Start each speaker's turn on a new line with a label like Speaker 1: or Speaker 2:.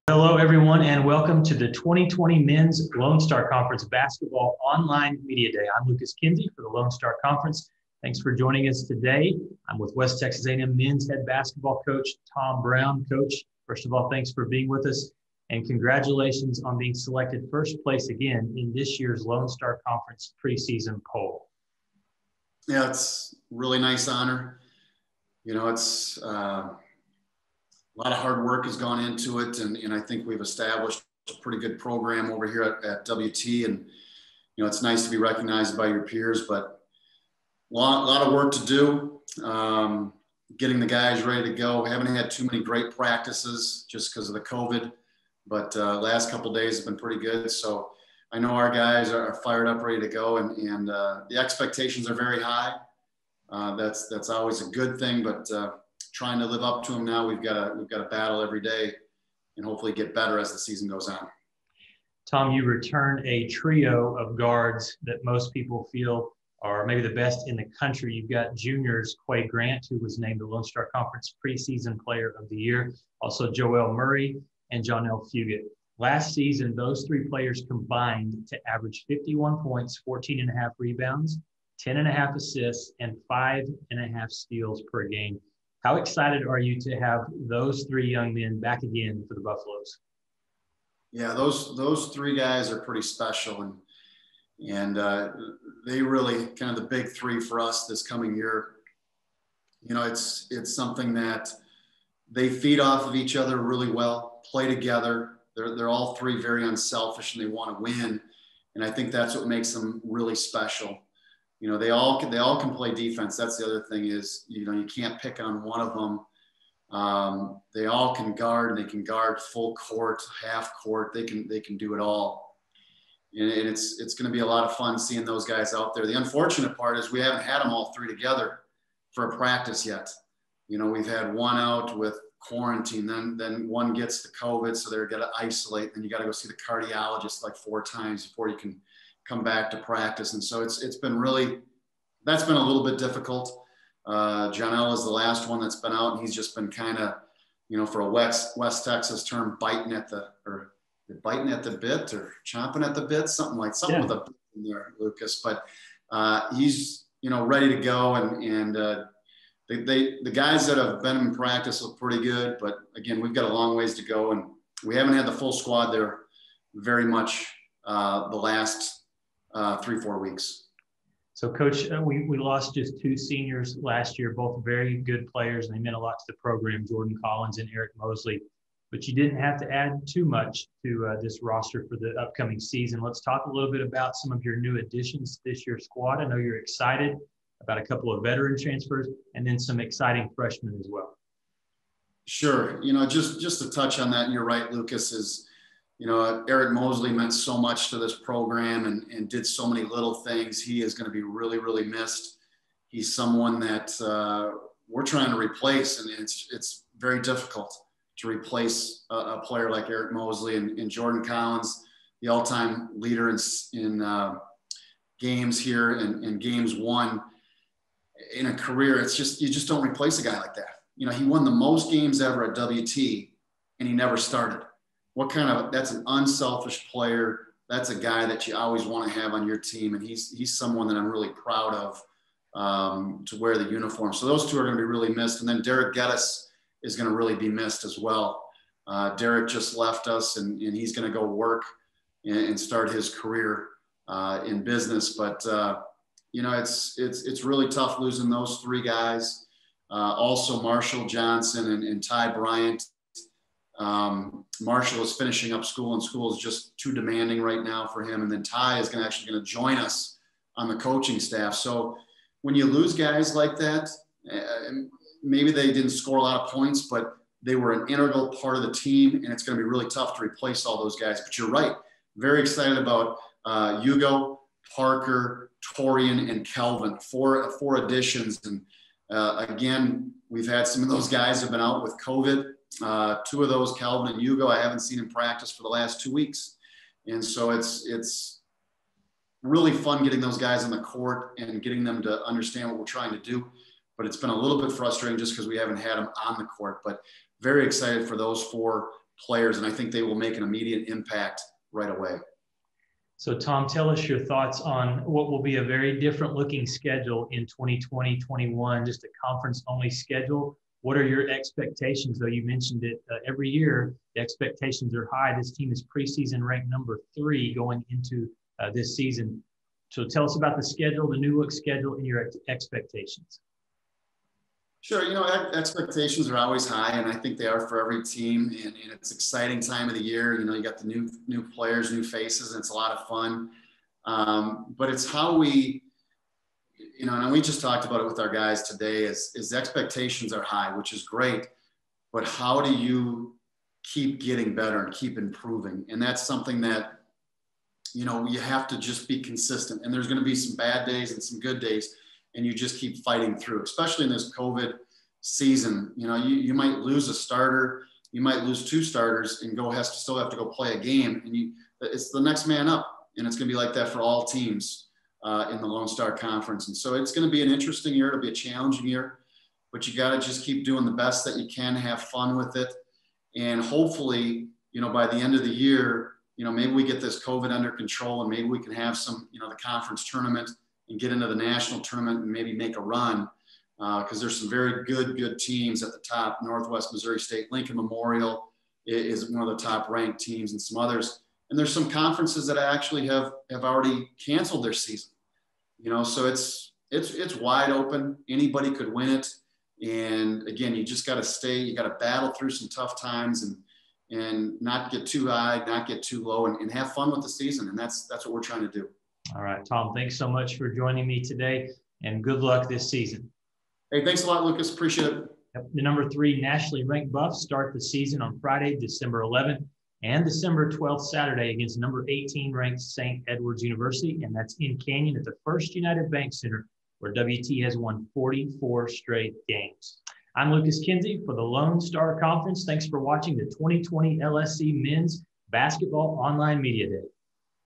Speaker 1: Hello, everyone, and welcome to the 2020 Men's Lone Star Conference Basketball Online Media Day. I'm Lucas Kinsey for the Lone Star Conference. Thanks for joining us today. I'm with West Texas A&M men's head basketball coach, Tom Brown. Coach, first of all, thanks for being with us, and congratulations on being selected first place again in this year's Lone Star Conference preseason poll.
Speaker 2: Yeah, it's a really nice honor. You know, it's a lot of hard work has gone into it, and I think we've established a pretty good program over here at WT, and you know, it's nice to be recognized by your peers, but a lot of work to do, getting the guys ready to go. We haven't had too many great practices just because of the COVID, but last couple of days have been pretty good, so I know our guys are fired up, ready to go, and the expectations are very high. That's always a good thing, but trying to live up to them now. We've got to battle every day and hopefully get better as the season goes on.
Speaker 1: Tom, you return a trio of guards that most people feel are maybe the best in the country. You've got juniors Quay Grant, who was named the Lone Star Conference Preseason Player of the Year, also Joel Murray and Jonell Fugit. Last season, those three players combined to average 51 points, 14.5 rebounds, 10.5 assists, and 5.5 steals per game. How excited are you to have those three young men back again for the Buffaloes?
Speaker 2: Yeah, those three guys are pretty special, and they really kind of the big three for us this coming year. You know, it's something that they feed off of each other really well, play together. They're all three very unselfish and they want to win, and I think that's what makes them really special. You know, they all can play defense. That's the other thing is, you know, you can't pick on one of them. They all can guard, and they can guard full court, half court. They can do it all. And it's going to be a lot of fun seeing those guys out there. The unfortunate part is we haven't had them all three together for a practice yet. You know, we've had one out with quarantine, then one gets the COVID, so they're going to isolate. Then you got to go see the cardiologist like 4 times before you can come back to practice. And so it's been really, that's been a little bit difficult. Jonell is the last one that's been out, and he's just been kind of, you know, for a West Texas term, biting at the bit or chomping at the bit, something with a bit in there, Lucas. But he's, you know, ready to go, and the guys that have been in practice look pretty good. But again, we've got a long ways to go, and we haven't had the full squad there very much the last 3-4 weeks.
Speaker 1: So, Coach, we lost just 2 seniors last year, both very good players, and they meant a lot to the program, Jordan Collins and Eric Mosley. But you didn't have to add too much to this roster for the upcoming season. Let's talk a little bit about some of your new additions to this year's squad. I know you're excited about a couple of veteran transfers and then some exciting freshmen as well.
Speaker 2: Sure. You know, just to touch on that, and you're right, Lucas, is, you know, Eric Mosley meant so much to this program and did so many little things. He is going to be really, really missed. He's someone that we're trying to replace, and it's very difficult to replace a player like Eric Mosley and Jordan Collins, the all-time leader in games here and games won in a career. It's just, you just don't replace a guy like that. You know, he won the most games ever at WT, and he never started. That's an unselfish player. That's a guy that you always want to have on your team. And he's someone that I'm really proud of to wear the uniform. So those two are going to be really missed. And then Derek Geddes is going to really be missed as well. Derek just left us, and he's going to go work and start his career in business. But, you know, it's really tough losing those 3 guys. Also Marshall Johnson and Ty Bryant. Marshall is finishing up school, and school is just too demanding right now for him. And then Ty is actually going to join us on the coaching staff. So when you lose guys like that, maybe they didn't score a lot of points, but they were an integral part of the team, and it's going to be really tough to replace all those guys. But you're right. Very excited about Hugo, Parker, Torian, and Kelvin. Four additions. And again, we've had some of those guys have been out with COVID. Two of those, Kelvin and Hugo, I haven't seen in practice for the last 2 weeks. And so it's really fun getting those guys on the court and getting them to understand what we're trying to do. But it's been a little bit frustrating just because we haven't had them on the court. But very excited for those 4 players, and I think they will make an immediate impact right away.
Speaker 1: So, Tom, tell us your thoughts on what will be a very different looking schedule in 2020-21, just a conference-only schedule. What are your expectations, though? You mentioned it every year, the expectations are high. This team is preseason ranked number 3 going into this season. So tell us about the schedule, the new look schedule, and your expectations.
Speaker 2: Sure. Expectations are always high, and I think they are for every team. And it's an exciting time of the year. You got the new players, new faces, and it's a lot of fun. But it's how we, and we just talked about it with our guys today, is expectations are high, which is great. But how do you keep getting better and keep improving? And that's something that, you have to just be consistent. And there's going to be some bad days and some good days, and you just keep fighting through, especially in this COVID season. You might lose a starter, you might lose 2 starters and still have to go play a game, and it's the next man up. And it's going to be like that for all teams in the Lone Star Conference. And so it's going to be an interesting year. It'll be a challenging year, but you got to just keep doing the best that you can, have fun with it. And hopefully, by the end of the year, maybe we get this COVID under control, and maybe we can have some, the conference tournament and get into the national tournament and maybe make a run, because there's some very good teams at the top. Northwest Missouri State, Lincoln Memorial is one of the top ranked teams, and some others. And there's some conferences that actually have already canceled their season. So it's wide open. Anybody could win it. And again, you just got to you got to battle through some tough times and not get too high, not get too low, and have fun with the season. And that's what we're trying to do.
Speaker 1: All right, Tom, thanks so much for joining me today, and good luck this season.
Speaker 2: Hey, thanks a lot, Lucas. Appreciate it.
Speaker 1: Yep. The number 3 nationally ranked Buffs start the season on Friday, December 11th, and December 12th, Saturday, against number 18 ranked St. Edward's University, and that's in Canyon at the First United Bank Center, where WT has won 44 straight games. I'm Lucas Kinsey for the Lone Star Conference. Thanks for watching the 2020 LSC Men's Basketball Online Media Day.